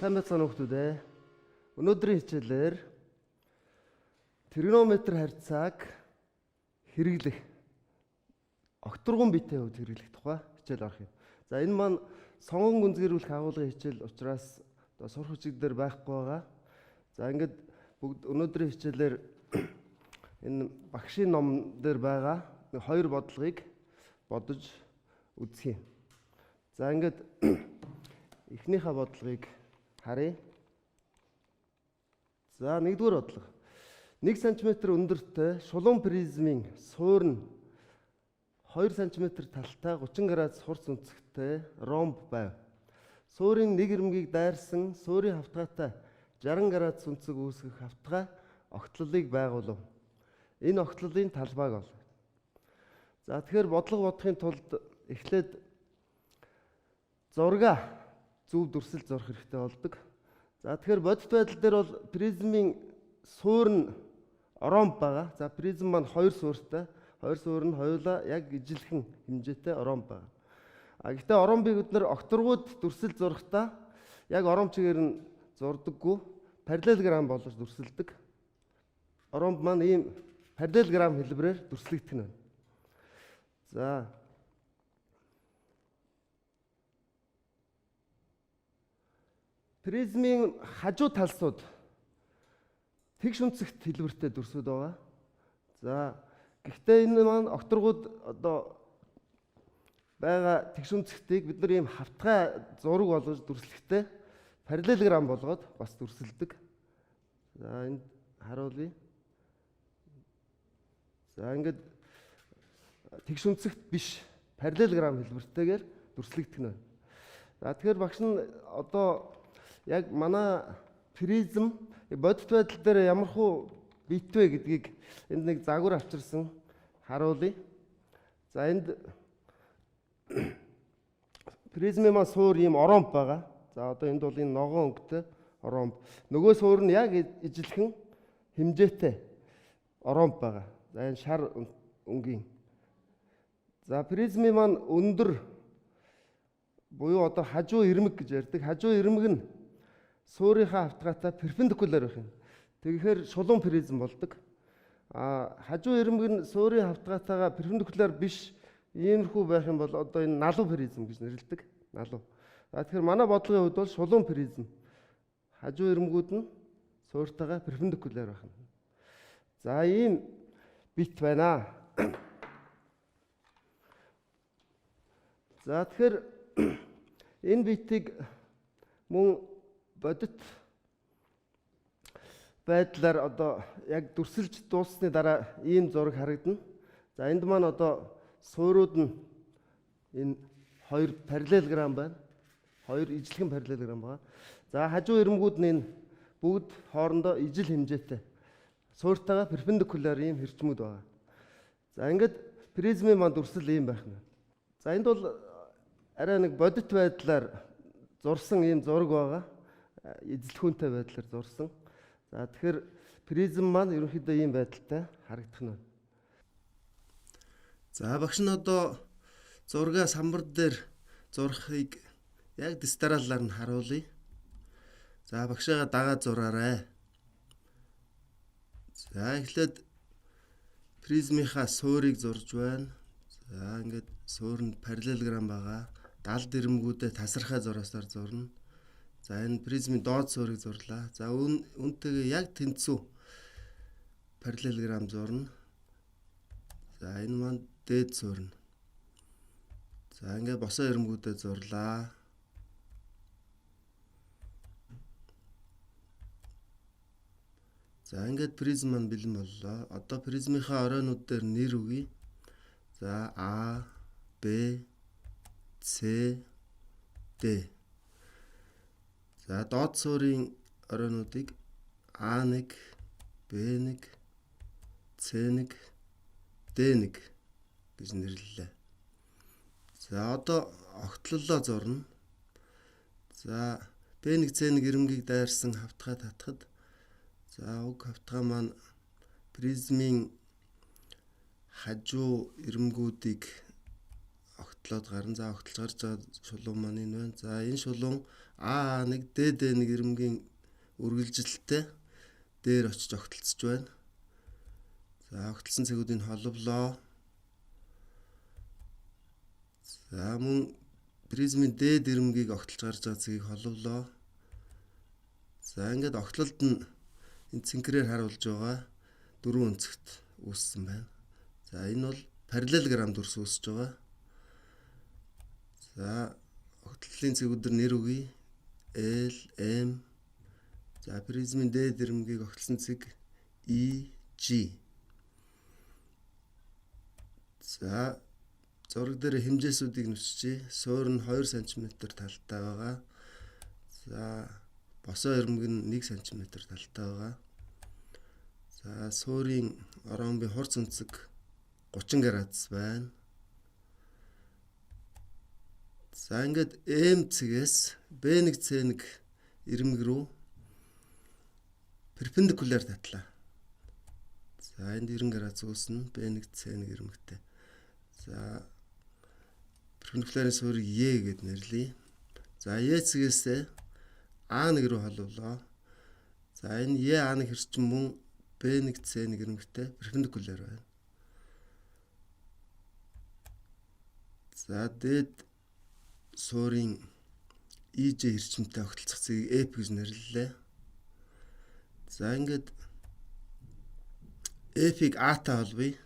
Сайн байцгаана хүмүүс ээ. Өнөөдрийн хичээлээр тригонометр харьцааг хэрэглэх огторгон биетийн хувьд хэрэглэх тухай хичээл орох юм. За энэ маань сонгон гүнзгийрүүлэх агуулгын хичээл учраас сурах хүчиг дээр байхгүй байгаа. За ингээд бүгд өнөөдрийн хичээлээр энэ багшийн ном дээр байгаа хоёр бодлогыг бодож үзье. За ингээд эхнийхээ бодлогыг харъя. За нэгдүгээр бодлого. 1 см өндөртэй шулуун призмын суур нь 2 см талтай 30 градус хурц өнцгтэй ромб байв. Суурийн нэг ирмэгийг дайрсан суурийн хавтгайтай 60 градус өнцөг үүсгэх хавтгай огтлолыг байгуулав. Энэ огтлолын талбайг ол. За тэгэхээр бодлого бодохын тулд эхлээд зурга зөв дүрсэлд зорох хэрэгтэй болдог. За тэгэхээр бодит байдал дээр бол призмын суур нь ромб байгаа. За призм маань хоёр суурьтай. Хоёр суур нь хоёулаа яг ижилхэн хэмжээтэй ромб байгаа. Гэхдээ ромбыг бид нэр окторгууд дүрсэлд зурхдаа яг ромб чигээр нь зурдаггүй. Параллелограмм болж дүрсэлдэг. Ромб маань ийм параллелограмм хэлбэрээр дүрслэгдэх нь байна. За призмын хажуу талсууд тэгш өнцөгт хэлбэртэй дүрсүүд байгаа. За гэхдээ энэ маань окторгууд одоо байгаа тэгш өнцөгтийг бид нар ийм хавтгай зураг болгож дүрслэхдээ параллелограмм болгоод бас дүрсэлдэг. За энд харуулъя. За ингээд тэгш өнцөгт биш параллелограмм хэлбэртэйгээр дүрслэгдэх нь байна. За тэгэхээр багш нь одоо яг манай призм бодит байдал дээр ямархуу битвэ гэдгийг энд нэг загвар авчирсан харуулъя. За энд призмын маань суур ийм ромб байгаа. За одоо энд бол энэ ногоон өнгөтэй ромб. Нөгөө суур нь яг ижилхэн хэмжээтэй ромб байгаа. За энэ шар өнгийн. За призмын маань өндөр буюу одоо хажуу ирмэг гэж ярьдаг. Хажуу ирмэг нь суурийнхаа хавтгайтай перпендикуляр байх юм. Тэгэхээр шулуун призм болдог. Хажуу ирмэг нь суурийн хавтгайтайгаа перпендикуляр биш иймэрхүү байх юм бол одоо энэ налуу призм гэж нэрлэдэг. Налуу. За тэгэхээр манай бодлогын хувьд бол шулуун призм. Хажуу ирмэгүүд нь суурьтайгаа перпендикуляр байх юм. За ийм бит байна. За тэгэхээр энэ битийг мөн бодит байдлаар одоо яг дүрсэлж дууссаны дараа ийм зураг харагдана. За энд маань одоо суурууд нь энэ хоёр параллелограмм байна. Хоёр ижилхэн параллелограмм байгаа. За хажуу ирмэгүүд нь энэ бүгд хоорондоо ижил хэмжээтэй. Суурьтайгаа перпендикуляр ийм хэрчмүүд байгаа. За ингээд призмын маань дүрсэл ийм байх нь. За энд бол арай нэг бодит байдлаар зурсан ийм зураг байгаа. Эзэлхүүнтэй байдлаар зурсан. За тэгэхээр призм маань ерөнхийдөө ийм байдалтай харагдах нь. За багш нь одоо зургаа самбар дээр зурхыг яг дистараллаар нь харуулъя. За багшаага дагаад зураарай. За эхлээд призмийнхаа суурийг зурж байна. За ингээд суур нь параллелограмм байгаа. Далд ирмэгүүдэд тасархай зураасаар зурна. За энэ призмын доод суурийг зурлаа. За үүнтэйгээ яг тэнцүү параллелограмм зурна. За энэ маань дээд суурна. За ингээд босоо ирмэгүүдэд зурлаа. За ингээд призм маань бэлэн боллоо. Одоо призмийнхаа оройнууд дээр нэр өгье. За А, Б, С, Д. За доод суурийн оройнуудыг А1, Б1, С1, Д1 гэж нэрлэлээ. За одоо огтлолоо зурна. За Б1, С1 ирмэгийг дайрсан хавтгай татахад за уг хавтгай маань призмын хажуу ирмэгүүдийг огтлоод гарна. За огтлж гарч байгаа шулуун маань энэ байна. За энэ шулуун А1 ДД1 ирмгийн үргэлжилттэй дээр очиж огтлцож байна. За огтлсон цэгүүдийг холболоо. За мөн призмын дээд ирмгийг огтлж гарч байгаа цэгийг холболоо. За ингээд огтлолд нь энэ цэнхрээр харуулж байгаа дөрвөн өнцөгт үүссэн байна. За энэ бол параллелограмм дүрс үүсэж байгаа. За огтлолын цэгүүдээр нэр өгье. L, M. За призмын дээд ирмгийг огтлсон цэг E, G. За зураг дээр хэмжээсүүдийг нүчжээ. Суур нь 2 см талтай байгаа. За босоо ирмэг нь 1 см талтай байгаа. За суурийн ромбын хурц өнцөг 30 градус байна. За ингээд M цэгээс B1 C1 ирмэг рүү перпендикуляр татлаа. За энд 90 градус үүснэ B1 C1 ирмэгтэй. За перпендикуларын суурийг E гэд нэрлэе. За E цэгээс A1 рүү холболоо. За энэ E A1 хэрчим мөн B1 C1 ирмэгтэй перпендикуляр байна. За дээд суурийн EJ хэрчимтэй огтлцох цэгийг F гэж нэрлэлээ. За ингээд F-ийг A-тай холбоё.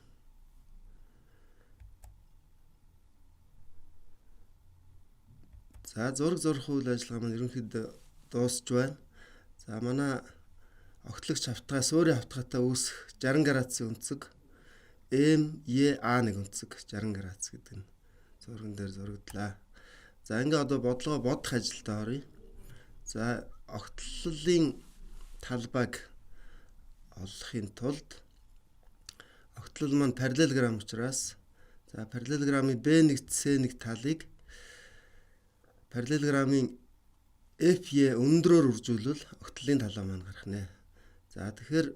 За зураг зурх үйл ажиллагаа маань ерөнхийдөө дуусч байна. За манай огтлогч хавтгай суурийн хавтгайтай үүсэх 60 градусын өнцөг MA1 өнцөг 60 градус гэдэг нь зурган дээр зурагдлаа. За ингээ одоо бодлогоо бодох ажилд оръё. За огтлолын талбайг олохын тулд огтлол маань параллелограмм учраас за параллелограммын B1 C1 талыг параллелограммын FE өндрөөр үржүүлвэл огтлолын талаа маань гарах нэ. За тэгэхээр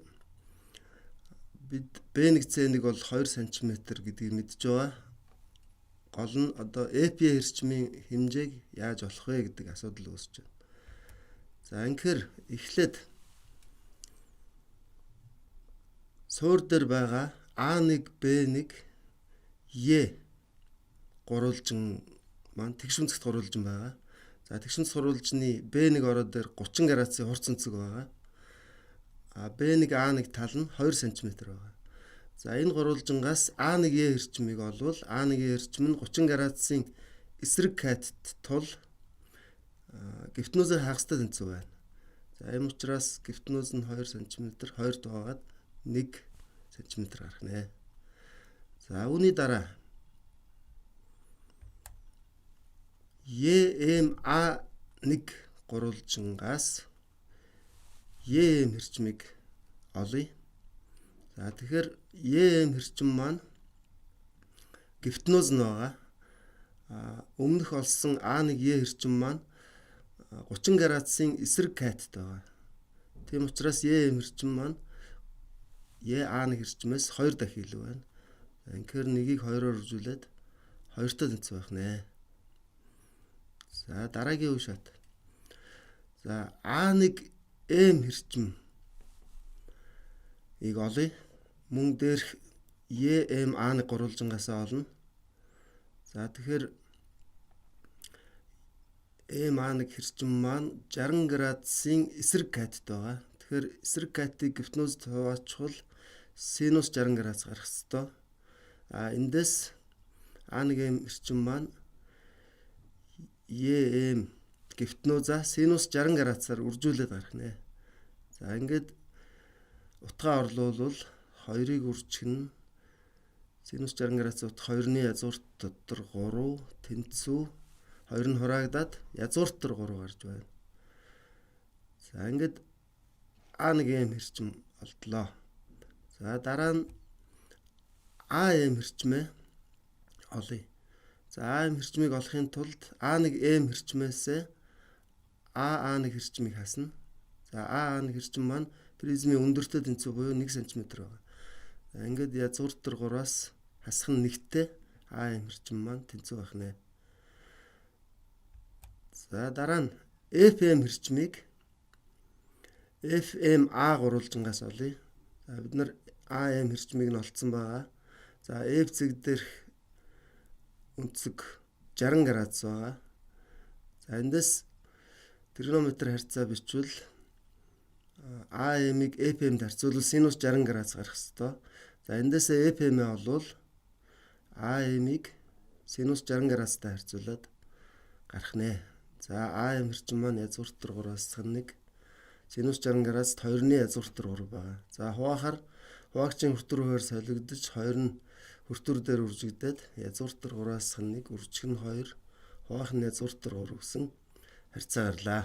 бид B1 C1 бол 2 см гэдгийг мэдж байгаа. Гол нь одоо FE хэрчмийн хэмжээг яаж олох вэ гэдэг асуудал үүсэж байна. За ингэхээр эхлээд суур дээр байгаа A1 B1 E гурвалжин маань тэгш үнцэгт гурвалжин байгаа. За тэгш үнцэгт гурвалжны B1 ороод дээр 30 градусын хурц өнцөг байгаа. А B1 A1 тал нь 2 см байгаа. За энэ гурвалжингаас A1 E хэрчмийг олвол A1 E хэрчим нь 30 градусын эсрэг катет тул гипнозоор хагастай тэнцүү байна. За ийм учраас гипноз нь 2 см 2 дуугаад 1 см гарах нэ. За үүний дараа EMA1 гурвалжингаас EM хэрчмийг олъё. За тэгэхээр EM хэрчим маань гипноз нь байгаа. Өмнөх олсон A1 E хэрчим маань 30 градусын эсрэг катет байгаа. Тийм учраас EM хэрчим маань A1 хэрчмээс 2 дахин илүү байна. Тэгэхээр нэгийг 2-оор үржүүлээд 2-той тэнцүү байх нэ. За дараагийн үе шат. За A1 M хэрчим ийг олъё. Мөн дээрх EM A1 гурвалжингаасаа олно. За тэгэхээр M A1 хэрчим маань 60 градусын эсрэг катет байгаа. Тэгэхээр эсрэг катетыг гипнозд хуваачвал синус 60 градус гарах ёстой. Эндээс A1M хэрчим маань EM гипноза синус 60 градусаар үржүүлээд гарах нэ. За ингээд утгаа орлуулвал 2-ыг үржихнэ. Синус 60 градус утга 2-ны язгуурт дотор 3 тэнцүү 2 нь хураагдаад язгуурт дотор 3 гарч байна. За ингээд A1M хэрчим олдлоо. За дараа нь AM хэрчмээ олъё. За AM хэрчмийг олохын тулд A1M хэрчмээс A1 хэрчмийг хасна. За A1 хэрчим маань призмын өндөртэй тэнцүү буюу 1 см байгаа. За ингээд язгуур дотор 3-аас хасах нь 1-тэй АМ хэрчим маань тэнцүү байх нэ. За дараа нь FM хэрчмийг FMA гурвалжингаас олъё. За бид нар AM хэрчмийг нь олцсон байгаа. За F зэг дээрх өнцөг 60 градус байгаа. За эндээс тригонометр харьцаа бичвэл AM-ыг FM-д харьцуулбал синус 60 градус гарах ёстой. За эндээсээ FM-ээ олвол AM-ыг синус 60 градустай харьцуулаад гарах нэ. За AM хэрчим маань язгуурт 3-аас 1, синус 60 градус 2-ны язгуурт 3 байгаа. За хуваахаар хуваагчийн хүртэр хуваар солигдож 2 нь хүртэр дээр үржигдээд язгуурт 3-аас 1, үржих нь 2, хуваах нь язгуурт 3 гэсэн харьцаа гарлаа.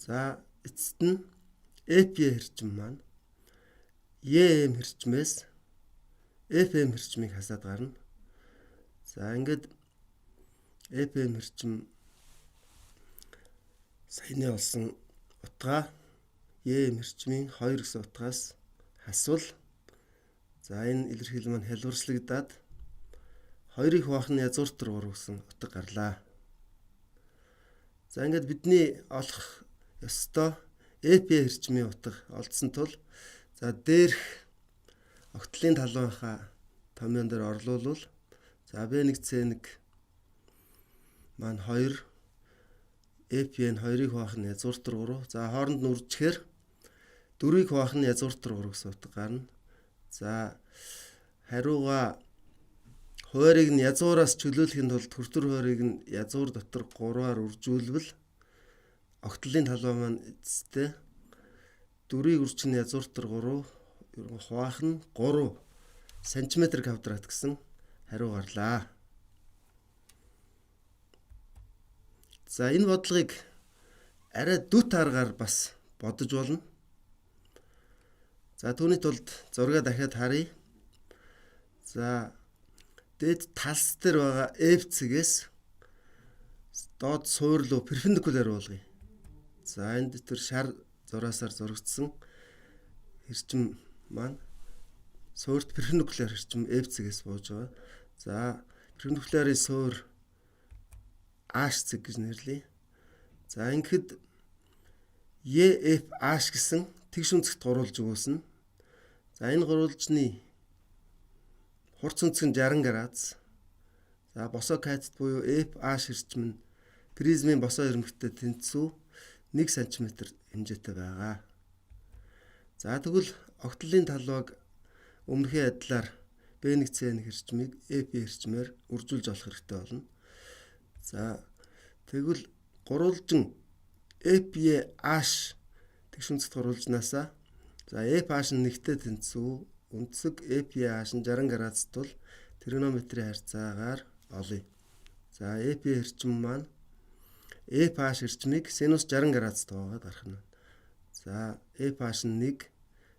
За эцэст нь EPA хэрчим маань EM хэрчмээс FM хэрчмийг хасаад гарна. За ингээд FM хэрчим саяны олсон утгаа EM хэрчмийн 2 гэсэн утгаас хасвал за энэ илэрхийлэл маань хэлбэрслэгдээд 2-ыг хуваах нь язгуурт 3 гэсэн утга гарлаа. За ингээд бидний олох ёстой EPA хэрчмийн утга олдсон тул за дээрх огтлын талбайнхаа томьёон дээр орлуулвал за B1 C1 маань 2 EPA-н 2-ыг хуваах нь язгуурт 3. За хооронд нь үржихээр 4-ыг хуваах нь язгуурт 3 гэсэн утга гарна. За хариуга хуваарийг нь язгуураас чөлөөлөхийн тулд хүртэр хуваарийг нь язгуур дотор 3-аар үржүүлвэл огтлын талбай маань эцэстээ 4-ийг үржих нь язгуурт 3, хуваах нь 3 см квадрат гэсэн хариу гарлаа. За энэ бодлогыг арай дүт аргаар бас бодож болно. За түүний тулд зургаа дахиад харъя. За дээд талс дээр байгаа F цэгээс доод суур руу перпендикулар болгоё. За энд тэр шар зураасаар зурагдсан хэрчим маань суурьт перпендикулар хэрчим F цэгээс бууж байгаа. За перпендикуларын суур H цэг гэж нэрлэе. За ингэхэд EFH гэсэн тэгш өнцөгт гурвалж өгүүлсэн. За энэ гурвалжны хурц өнцөг нь 60 градус. За босоо катет буюу FH хэрчим нь призмын босоо ирмэгтэй тэнцүү 1 см хэмжээтэй байгаа. За тэгвэл огтлын талбайг өмнөхөө адилаар B1 C1 хэрчмийг EP хэрчмээр үржүүлж олох хэрэгтэй болно. За тэгвэл гурвалжин EPH тэгш өнцөгт гурвалжнаасаа за EPH нь нэгтэй тэнцүү өнцөг EPH нь 60 градус тул тригонометрийн харьцаагаар олъё. За EP хэрчим маань EPH хэрчмийг синус 60 градус тоогаад гарах нь. За EPH нь 1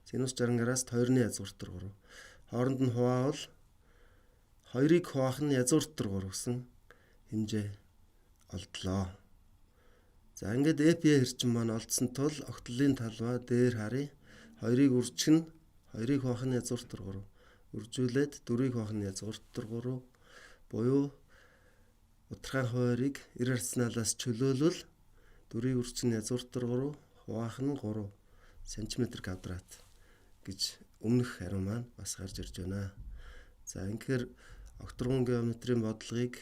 синус 60 градус 2-ны язгуурт 3. Хооронд нь хуваавал 2-ыг хуваах нь язгуурт 3 гэсэн хэмжээ олдлоо. За ингээд EPA хэрчим маань олдсон тул огтлын талбай дээр харъя. 2-ыг үржих нь 2-ыг хуваах нь язгуурт 3. Үржүүлээд 4-ыг хуваах нь язгуурт 3 буюу удирдахын хуваарийг иррационалаас чөлөөлвөл 4-ыг үржих нь язгуурт 3, хуваах нь 3 см квадрат гэж өмнөх хариу маань бас гарч ирж байна. За ингэхээр огторгон геометрийн бодлогыг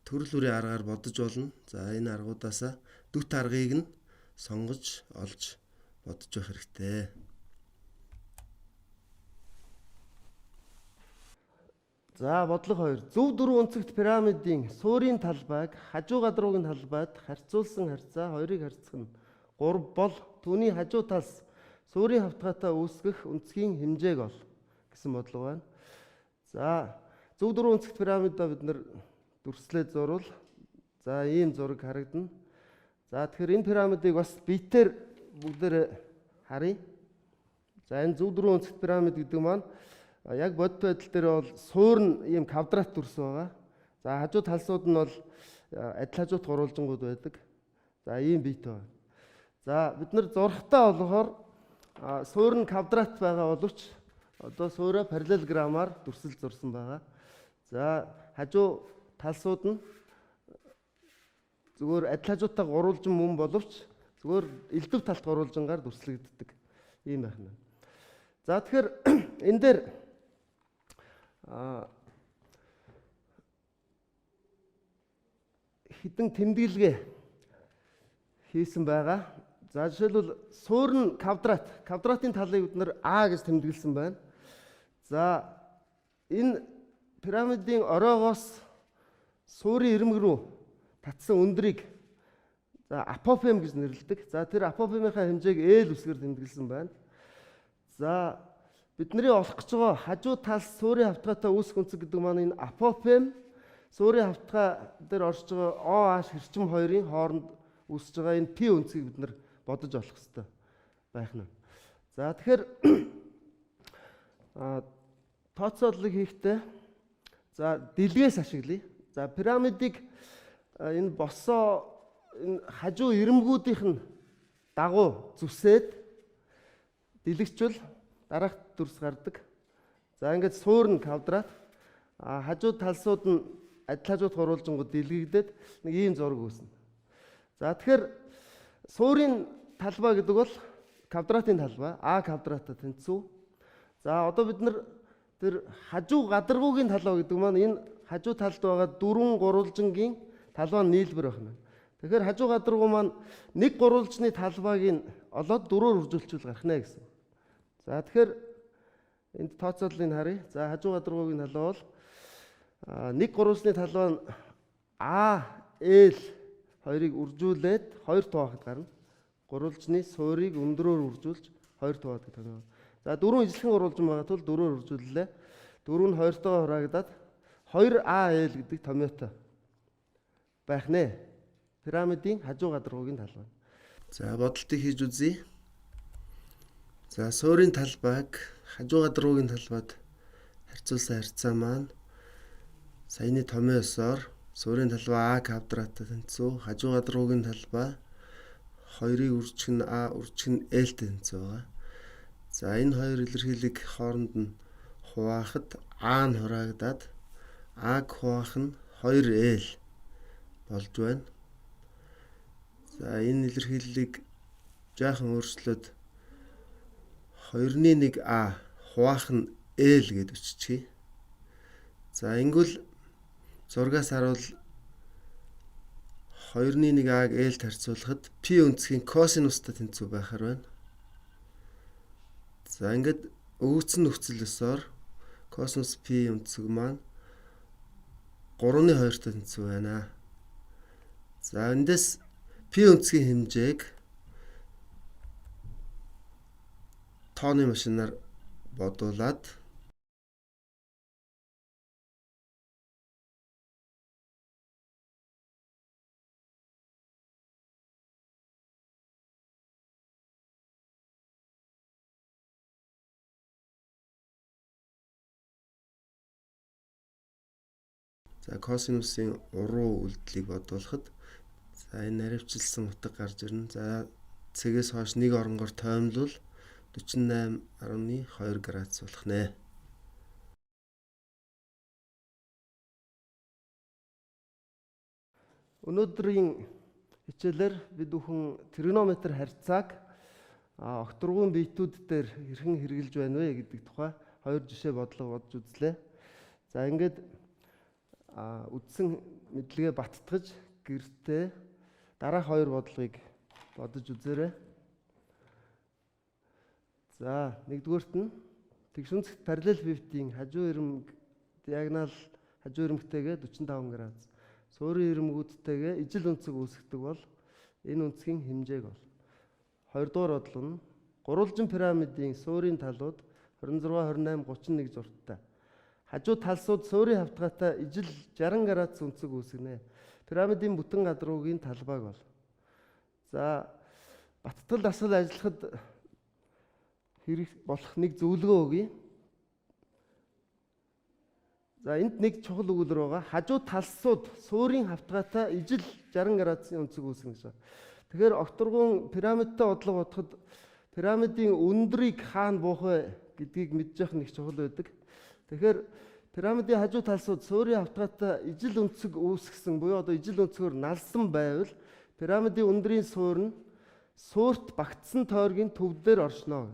төрөл бүрийн аргаар бодож болно. За энэ аргуудаасаа дүт аргыг нь сонгож олж бодож байх хэрэгтэй. За бодлого 2. Зөв дөрвөн өнцөгт пирамидын суурийн талбайг хажуу гадруугийн талбайд харьцуулсан харьцаа 2-ыг харьцах нь 3 бол түүний хажуу талс суурийн хавтгайтай үүсгэх өнцгийн хэмжээг ол гэсэн бодлого байна. За зөв дөрвөн өнцөгт пирамидаа бид нэр дүрслээд зурвал за ийм зураг харагдана. За тэгэхээр энэ пирамидыг бас битээр бүгдээр харъя. За энэ зөв дөрвөн өнцөгт пирамид гэдэг маань яг бодит байдал дээр бол суур нь ийм квадрат дүрс байгаа. За хажуу талсууд нь бол адил хажуут гурвалжингууд байдаг. За ийм бит байна. За бид нар зурхтаа болохоор суур нь квадрат байгаа боловч одоо суурь параллелограммаар дүрсэл зурсан байгаа. За хажуу талсууд нь зүгээр адил хажуутай гурвалжин мөн боловч зүгээр элдв талт гурвалжингаар дүрслэгддэг ийм байна. За тэгэхээр энэ дээр хідэн тэмдэглэгээ хийсэн байгаа. За жишээлбэл суурь нь квадрат. Квадратын талыг бид нэр А гэж тэмдэглэсэн байна. За энэ пирамидын оройгоос суурийн ирмэг рүү татсан өндрийг за апофем гэж нэрлэдэг. За тэр апофемийнхаа хэмжээг L үсгээр тэмдэглэсэн байна. За бидний олох гэж байгаа хажуу талс суурийн хавтгайтай үүсэх өнцөг гэдэг маань энэ апофем суурийн хавтгай дээр орж байгаа OH хэрчим хоёрын хооронд үүсэж байгаа энэ P өнцгийг бид нар бодож олох хэрэгтэй байх нь. За тэгэхээр тооцооллыг хийхдээ за дэлгээс ашиглая. За пирамидыг энэ босоо энэ хажуу ирмгүүдийнх нь дагуу зүсээд дэлгэжвэл дараах дүрс гардаг. За ингээд суурь нь квадрат, хажуу талсууд нь адил хажууд гурвалжингууд дэлгэгдээд нэг ийм зураг үүснэ. За тэгэхээр суурийн талбай гэдэг бол квадратын талбай, А квадратаа тэнцүү. За одоо бид нар тэр хажуу гадаргуугийн талбай гэдэг маань энэ хажуу талд байгаа дөрвөн гурвалжингийн талбай нийлбэр байна. Тэгэхээр хажуу гадаргуу маань нэг гурвалжны талбайг нь олоод дөрөөр үржүүлчихвэл гарах нэ гэсэн. За тэгэхээр энд тооцооллыг харъя. За хажуу гадаргуугийн талбай бол нэг гурвалжны талбай нь А, L хоёрыг үржүүлээд 2 туваахад гарна. Гурвалжны суурийг өндрөөр үржүүлж 2 туваадаг тань. За дөрвөн ижлэхэн гурвалжин байгаа тул 4-оор үржүүллээ. 4 нь 2-тойгоо хураагдаад 2AL гэдэг томьёотой байх нэ. Пирамидын хажуу гадаргуугийн талбай. За бодолтыг хийж үзье. За суурийн талбайг хажуу гадаргуугийн талбайд харьцуулсан харьцаа маань саяны томьёосоор суурийн талбай А квадраттай тэнцүү, хажуу гадаргуугийн талбай 2-ыг үржих нь А, үржих нь L-тэй тэнцүү байгаа. За энэ хоёр илэрхийлэг хооронд нь хуваахад А нь хураагдаад А-г хуваах нь 2L болж байна. За энэ илэрхийллийг жаахан өөрчлөөд 2-1 А хуваах нь L гэж өччихье. За ингэвэл зургаас харуул 2-1 А-г L-д харьцуулахад P өнцгийн косинустай тэнцүү байхаар байна. За ингээд өвөгцөн нөхцөл ёсоор косинус P өнцөг маань 3-2-тай тэнцүү байна. За эндээс P өнцгийн хэмжээг тооны машинаар бодуулаад за косинусын уруу үйлдэлийг бодуулахад за энэ наривчилсан утга гарч ирнэ. За цэгээс хойш нэг оронгоор тоймлол 48.2 градус болох нэ. Өнөөдрийн хичээлээр бид бүхэн тригонометр харьцааг огторгуун биетүүд дээр хэрхэн хэрэгжилж байна вэ гэдэг тухай хоёр жишээ бодлого бодож үзлээ. За ингээд үдсэн мэдлэгээ баттгаж гэртээ дараах хоёр бодлогыг бодож үзээрэй. За нэгдүгээрт нь тэгшүнцэгт параллел бивтийн хажуу ирмэг диагонал хажуу ирмэгтэйгээ 45 градус. Суурийн ирмэгүүдтэйгээ ижил өнцөг үүсгдэг бол энэ өнцгийн хэмжээг бол. Хоёрдугаар бодлого нь гурвалжин пирамидын суурийн талууд 26, 28, 31 зурттай. Хажуу талсууд суурийн хавтгайтай ижил 60 градус өнцөг үүсгэнэ. Пирамидын бүтэн гадаргуугийн талбайг бол. За баттгал асал ажиллахад хэрэг болох нэг зөвлөгөө өгье. За энд нэг чухал өгүүлбэр байгаа. Хажуу талсууд суурийн хавтгайтай ижил 60 градусын өнцөг үүсгэнэ гэж. Тэгэхээр огторгуун пирамидтай бодлого бодоход пирамидын өндрийг хаана буух вэ гэдгийг мэдж явах нэг чухал байдаг. Тэгэхээр пирамидын хажуу талсууд суурийн хавтгайтай ижил өнцөг үүсгэсэн буюу одоо ижил өнцгөр налсан байвал пирамидын өндрийн суур нь суурт багтсан тойргийн төв дээр оршно.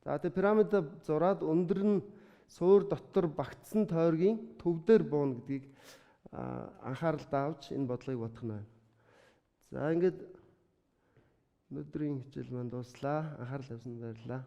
За тэгээ пирамидаа зураад өндөр нь суур дотор багтсан тойргийн төв дээр бууна гэдгийг анхаарал давж энэ бодлогыг бодох нь байна. За ингээд өнөөдрийн хичээл маань дууслаа. Анхаарал тавьсанд баярлалаа.